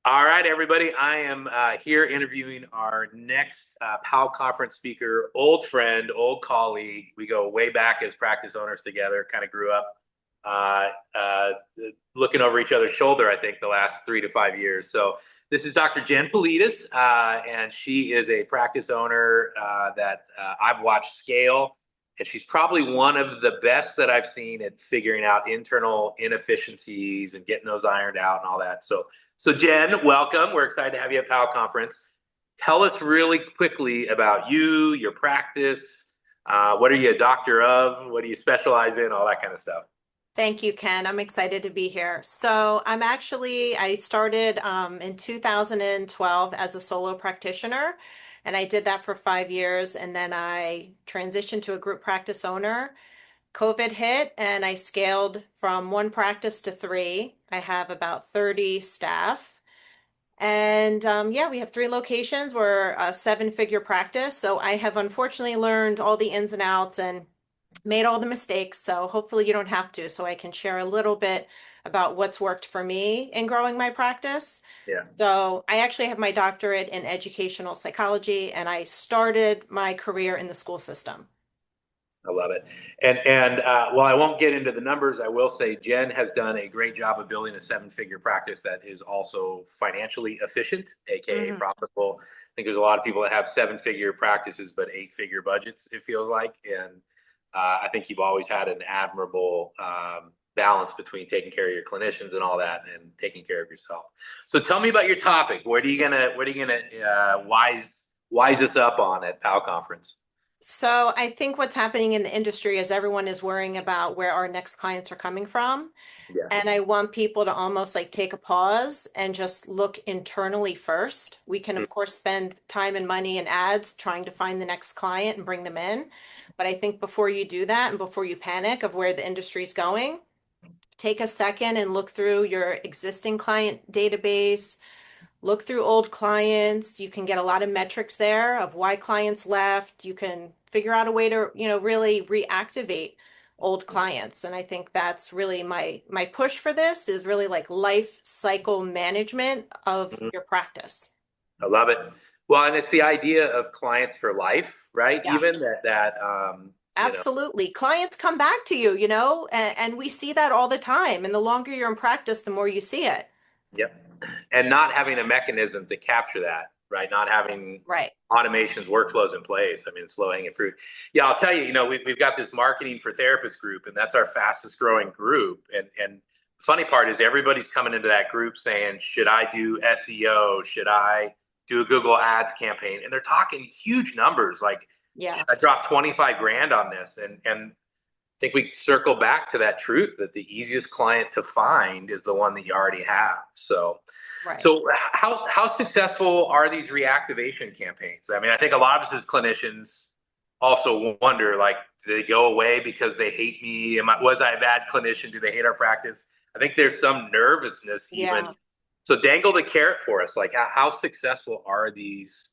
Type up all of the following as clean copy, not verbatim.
All right, everybody. I am here interviewing our next PAL conference speaker, old friend, old colleague. We go way back as practice owners together, kind of grew up uh, uh, looking over each other's shoulder, I think, the last 3 to 5 years. So, this is Dr. Jen Politis, and she is a practice owner that I've watched scale. And she's probably one of the best that I've seen at figuring out internal inefficiencies and getting those ironed out and all that. So Jen, welcome. We're excited to have you at PAL Conference. Tell us really quickly about you, your practice. What are you a doctor of? What do you specialize in? All that kind of stuff. Thank you, Ken. I'm excited to be here. I started in 2012 as a solo practitioner, and I did that for 5 years. And then I transitioned to a group practice owner. COVID hit, and I scaled from one practice to three. I have about 30 staff. And yeah, we have three locations. We're a seven-figure practice. So I have unfortunately learned all the ins and outs and made all the mistakes, so hopefully you don't have to. So I can share a little bit about what's worked for me in growing my practice. Yeah, So I actually have my doctorate in educational psychology, and I started my career in the school system. I love it. And while I won't get into the numbers, I will say Jen has done a great job of building a seven-figure practice that is also financially efficient, aka Mhm. profitable. I think there's a lot of people that have seven-figure practices but eight-figure budgets. It feels like, and I think you've always had an admirable balance between taking care of your clinicians and all that, and taking care of yourself. So tell me about your topic. What are you gonna wise us up on at PAL conference? So I think what's happening in the industry is everyone is worrying about where our next clients are coming from. Yeah. And I want people to almost like take a pause and just look internally first. We can, of course, spend time and money and ads trying to find the next client and bring them in. But I think before you do that and before you panic of where the industry is going, take a second and look through your existing client database, look through old clients. You can get a lot of metrics there of why clients left. You can figure out a way to, really reactivate old clients. And I think that's really my push for this is really like life cycle management of Mhm. your practice. I love it. Well, and it's the idea of clients for life, right? Yeah. Even that. Absolutely. Clients come back to you, and we see that all the time. And the longer you're in practice, the more you see it. Yep. And not having a mechanism to capture that, right? Not having Right. automations, workflows in place. I mean, it's low hanging fruit. Yeah, I'll tell you, we've got this marketing for therapists group, and that's our fastest growing group. And funny part is everybody's coming into that group saying, should I do SEO? Should I do a Google Ads campaign? And they're talking huge numbers like, Yeah. should I drop 25 grand on this? And think we circle back to that truth that the easiest client to find is the one that you already have. So, Right. so how successful are these reactivation campaigns? I mean, I think a lot of us as clinicians also wonder, like, do they go away because they hate me? Was I a bad clinician? Do they hate our practice? I think there's some nervousness even. Yeah. So dangle the carrot for us. Like, how successful are these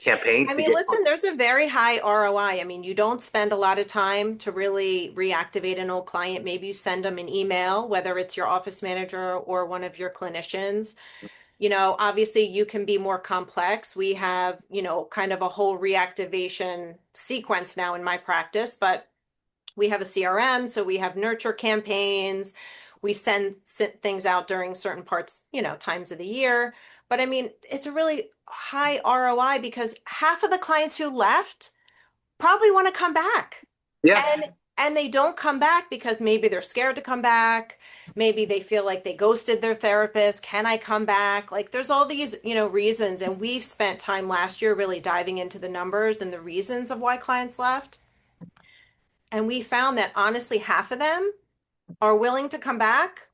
campaigns I to mean, get? listen, there's a very high ROI. I mean, you don't spend a lot of time to really reactivate an old client. Maybe you send them an email, whether it's your office manager or one of your clinicians. Obviously you can be more complex. We have, kind of a whole reactivation sequence now in my practice, but we have a CRM, so we have nurture campaigns. We send things out during certain parts, times of the year. But I mean, it's a really high ROI because half of the clients who left probably want to come back. Yeah. And they don't come back because maybe they're scared to come back. Maybe they feel like they ghosted their therapist. Can I come back? Like there's all these, reasons. And we've spent time last year really diving into the numbers and the reasons of why clients left. And we found that honestly, half of them are willing to come back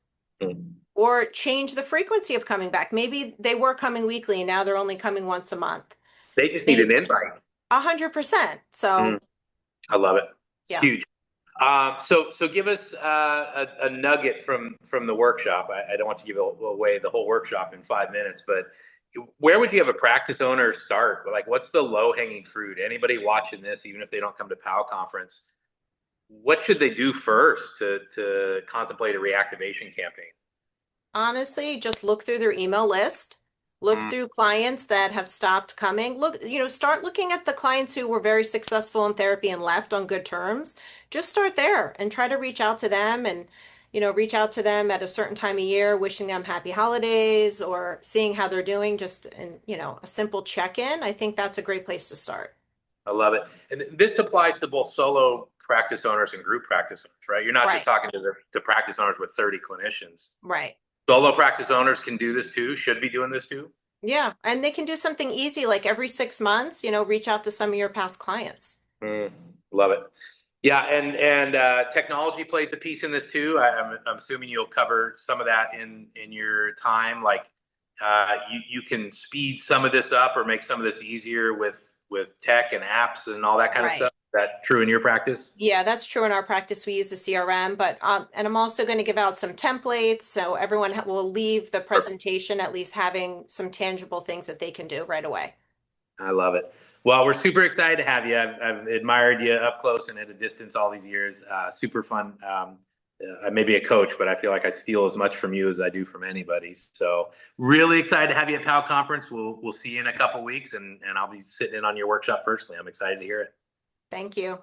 or change the frequency of coming back. Maybe they were coming weekly and now they're only coming once a month. They just need an Maybe invite. 100%. So, I love it. It's yeah. huge. So give us a nugget from the workshop. I don't want to give away the whole workshop in 5 minutes, but where would you have a practice owner start? Like, what's the low hanging fruit? Anybody watching this, even if they don't come to PAL conference, what should they do first to contemplate a reactivation campaign? Honestly, just look through their email list. Look Mm, through clients that have stopped coming. Start looking at the clients who were very successful in therapy and left on good terms. Just start there and try to reach out to them and, reach out to them at a certain time of year, wishing them happy holidays or seeing how they're doing, just in, a simple check-in. I think that's a great place to start. I love it. And this applies to both solo practice owners and group practice owners, right? You're not just Right, talking to practice owners with 30 clinicians. right. Solo practice owners can do this too, should be doing this too. Yeah, and they can do something easy like every 6 months, reach out to some of your past clients. Mm, love it. Yeah, and technology plays a piece in this too. I'm assuming you'll cover some of that in your time. Like you can speed some of this up or make some of this easier with tech and apps and all that kind of stuff. Right. Is that true in your practice? Yeah, that's true in our practice. We use the CRM, but and I'm also going to give out some templates so everyone will leave the presentation at least having some tangible things that they can do right away. I love it. Well, we're super excited to have you. I've admired you up close and at a distance all these years. Super fun. I may be a coach, but I feel like I steal as much from you as I do from anybody. So really excited to have you at PAL Conference. We'll see you in a couple weeks, and I'll be sitting in on your workshop personally. I'm excited to hear it. Thank you.